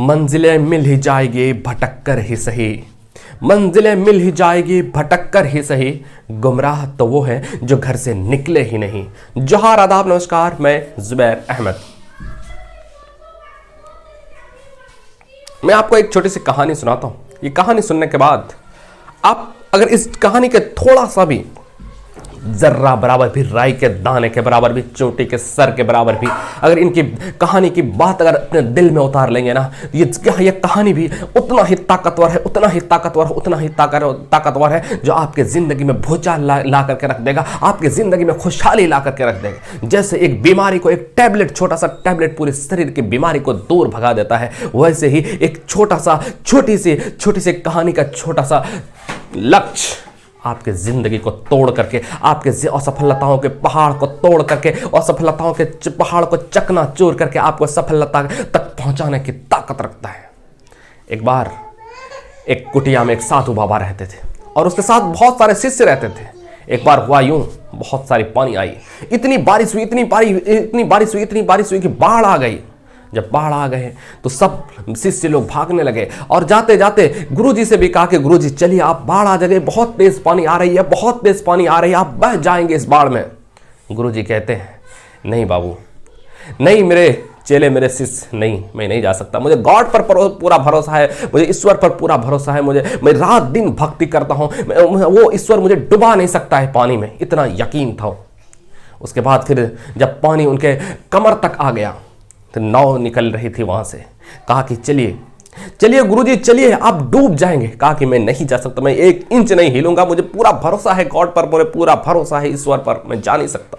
मंजिलें मिल ही जाएगी भटक कर ही सही, मंजिलें मिल ही जाएगी भटक कर ही सही, गुमराह तो वो है जो घर से निकले ही नहीं। जोहार, आदाब, नमस्कार, मैं जुबैर अहमद। मैं आपको एक छोटी सी कहानी सुनाता हूं। ये कहानी सुनने के बाद आप अगर इस कहानी के थोड़ा सा भी जर्रा बराबर भी, राई के दाने के बराबर भी, चोटी के सर के बराबर भी अगर इनकी कहानी की बात अगर अपने दिल में उतार लेंगे ना, ये कहानी भी उतना ही ताकतवर है, उतना ही ताकतवर है, उतना ही ताकतवर है, जो आपके जिंदगी में भूचाल ला करके रख देगा, आपके जिंदगी में खुशहाली ला करके रख देगा। जैसे एक बीमारी को एक टैबलेट, छोटा सा टैबलेट पूरे शरीर की बीमारी को दूर भगा देता है, वैसे ही एक छोटी सी कहानी का छोटा सा लक्ष्य आपके जिंदगी को तोड़ करके, आपके असफलताओं के पहाड़ को तोड़ करके, असफलताओं के पहाड़ को चकनाचूर करके आपको सफलता तक पहुंचाने की ताकत रखता है। एक बार एक कुटिया में एक साधु बाबा रहते थे और उसके साथ बहुत सारे शिष्य रहते थे। एक बार हुआ यूं, बहुत सारी पानी आई, इतनी बारिश हुई कि बाढ़ आ गई। जब बाढ़ आ गए तो सब शिष्य लोग भागने लगे और जाते जाते गुरुजी से भी कहा कि गुरुजी चलिए, आप बाढ़ आ जाएंगे, बहुत तेज पानी आ रही है, बहुत तेज पानी आ रही है, आप बह जाएंगे इस बाढ़ में। गुरुजी कहते हैं, नहीं बाबू, नहीं मेरे चेले, मेरे शिष्य, नहीं, मैं नहीं जा सकता। मुझे गॉड पर पूरा भरोसा है, मुझे ईश्वर पर पूरा भरोसा है, मैं रात दिन भक्ति करता हूँ, वो ईश्वर मुझे डुबा नहीं सकता है पानी में, इतना यकीन था। उसके बाद फिर जब पानी उनके कमर तक आ गया तो नाव निकल रही थी वहां से। कहा कि चलिए गुरुजी, चलिए, आप डूब जाएंगे। कहा कि मैं नहीं जा सकता, मैं 1 इंच नहीं हिलूंगा, मुझे पूरा भरोसा है गॉड पर, मुझे पूरा भरोसा है ईश्वर पर, मैं जा नहीं सकता।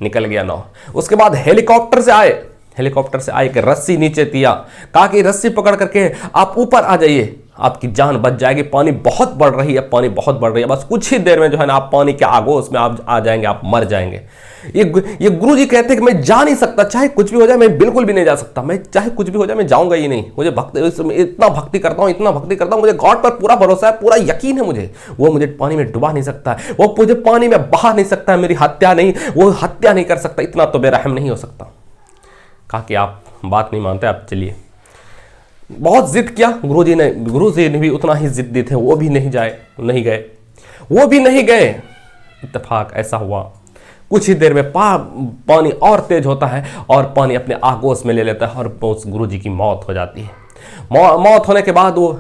निकल गया नाव। उसके बाद हेलीकॉप्टर से आए कि रस्सी नीचे दिया। कहा कि रस्सी पकड़ करके आप ऊपर आ जाइए, आपकी जान बच जाएगी, पानी बहुत बढ़ रही है, बस कुछ ही देर में जो है ना आप पानी के आगोश में आप आ जाएंगे, आप मर जाएंगे। ये गुरुजी कहते हैं कि मैं जा नहीं सकता, चाहे कुछ भी हो जाए, मैं बिल्कुल भी नहीं जा सकता, मैं चाहे कुछ भी हो जाए मैं जाऊंगा ही नहीं। मुझे इतना भक्ति करता हूं, मुझे गॉड पर पूरा भरोसा है, पूरा यकीन है मुझे, वो मुझे पानी में डुबा नहीं सकता है, वो मुझे पानी में बहा नहीं सकता है, मेरी वो हत्या नहीं कर सकता, इतना तो बेरहम नहीं हो सकता। कहा कि आप बात नहीं मानते, आप चलिए। बहुत जिद किया गुरुजी ने भी उतना ही जिद्दी थे, वो भी नहीं गए। इत्तेफाक ऐसा हुआ, कुछ ही देर में पानी और तेज होता है और पानी अपने आगोश में ले लेता है और उस गुरुजी की मौत हो जाती है। मौत होने के बाद वो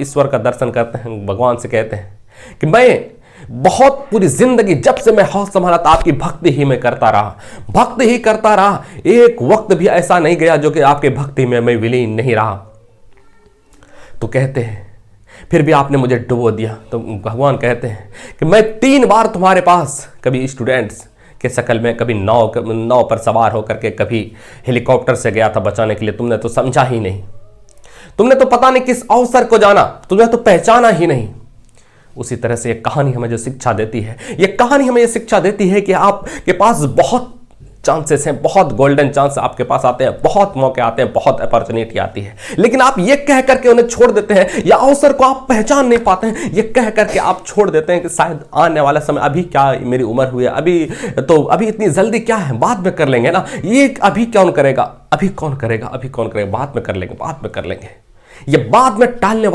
ईश्वर का दर्शन करते हैं, भगवान से कहते हैं कि मैं बहुत पूरी जिंदगी जब से मैं होश संभाला था आपकी भक्ति ही करता रहा, एक वक्त भी ऐसा नहीं गया जो कि आपके भक्ति में मैं विलीन नहीं रहा। तो कहते हैं फिर भी आपने मुझे डुबो दिया। तो भगवान कहते हैं कि मैं 3 बार तुम्हारे पास, कभी स्टूडेंट्स के शक्ल में, कभी नाव पर सवार होकर के, कभी हेलीकॉप्टर से गया था बचाने के लिए, तुमने तो समझा ही नहीं, तुमने तो पता नहीं किस अवसर को जाना, तुमने तो पहचाना ही नहीं। उसी तरह से ये कहानी हमें जो शिक्षा देती है, ये कहानी हमें ये शिक्षा देती है कि आपके पास बहुत चांसेस हैं, बहुत गोल्डन चांस आपके पास आते हैं, बहुत मौके आते हैं, बहुत अपॉर्चुनिटी आती है, लेकिन आप ये कह करके उन्हें छोड़ देते हैं, या अवसर को आप पहचान नहीं पाते हैं, ये कह करके आप छोड़ देते हैं कि शायद आने वाला समय, अभी क्या मेरी उम्र हुई है, अभी इतनी जल्दी क्या है, बाद में कर लेंगे ना, ये अभी कौन करेगा, बाद में कर लेंगे। ये बाद में टालने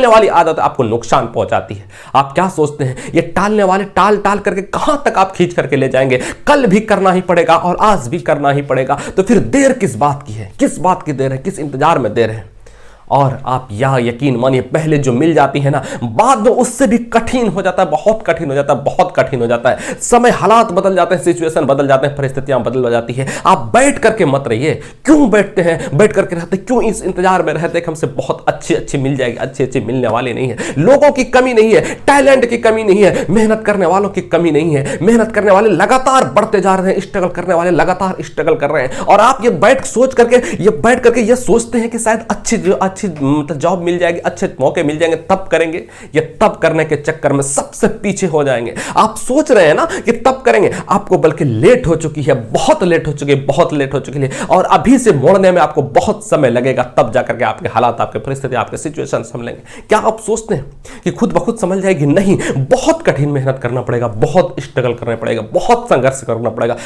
वाली आदत आपको नुकसान पहुंचाती है। आप क्या सोचते हैं, ये टालने वाले टाल करके कहां तक आप खींच करके ले जाएंगे। कल भी करना ही पड़ेगा और आज भी करना ही पड़ेगा, तो फिर देर किस बात की है, किस इंतजार में देर है। और आप यकीन मानिए, पहले जो मिल जाती है ना, बाद में उससे भी कठिन हो जाता है, बहुत कठिन हो जाता है। समय, हालात बदल जाते हैं, सिचुएशन बदल जाते हैं, परिस्थितियां बदल जाती है। आप बैठ करके मत रहिए। क्यों बैठते हैं, बैठ करके रहते, क्यों इस इंतजार में रहते कि हमसे बहुत अच्छी मिल जाएगी, अच्छी मिलने वाली नहीं है। लोगों की कमी नहीं है, टैलेंट की कमी नहीं है, मेहनत करने वालों की कमी नहीं है। मेहनत करने वाले लगातार बढ़ते जा रहे हैं, स्ट्रगल करने वाले लगातार स्ट्रगल कर रहे हैं। और आप ये बैठ करके ये सोचते हैं कि शायद अच्छी जॉब मिल जाएगी, अच्छे मौके मिल जाएंगे, तब करेंगे। ये तब करने के चक्कर में सबसे पीछे हो जाएंगे। आप सोच रहे हैं ना कि तब करेंगे, आपको बल्कि लेट हो चुकी है, बहुत लेट हो चुकी है, और अभी से मोड़ने में आपको बहुत समय लगेगा, तब जाकर के आपके हालात, आपके परिस्थिति, आपके सिचुएशन समझेंगे। क्या आप सोचते हैं कि खुद ब खुद समझ जाएगी? नहीं, बहुत कठिन मेहनत करना पड़ेगा, बहुत स्ट्रगल करना पड़ेगा, बहुत संघर्ष करना पड़ेगा।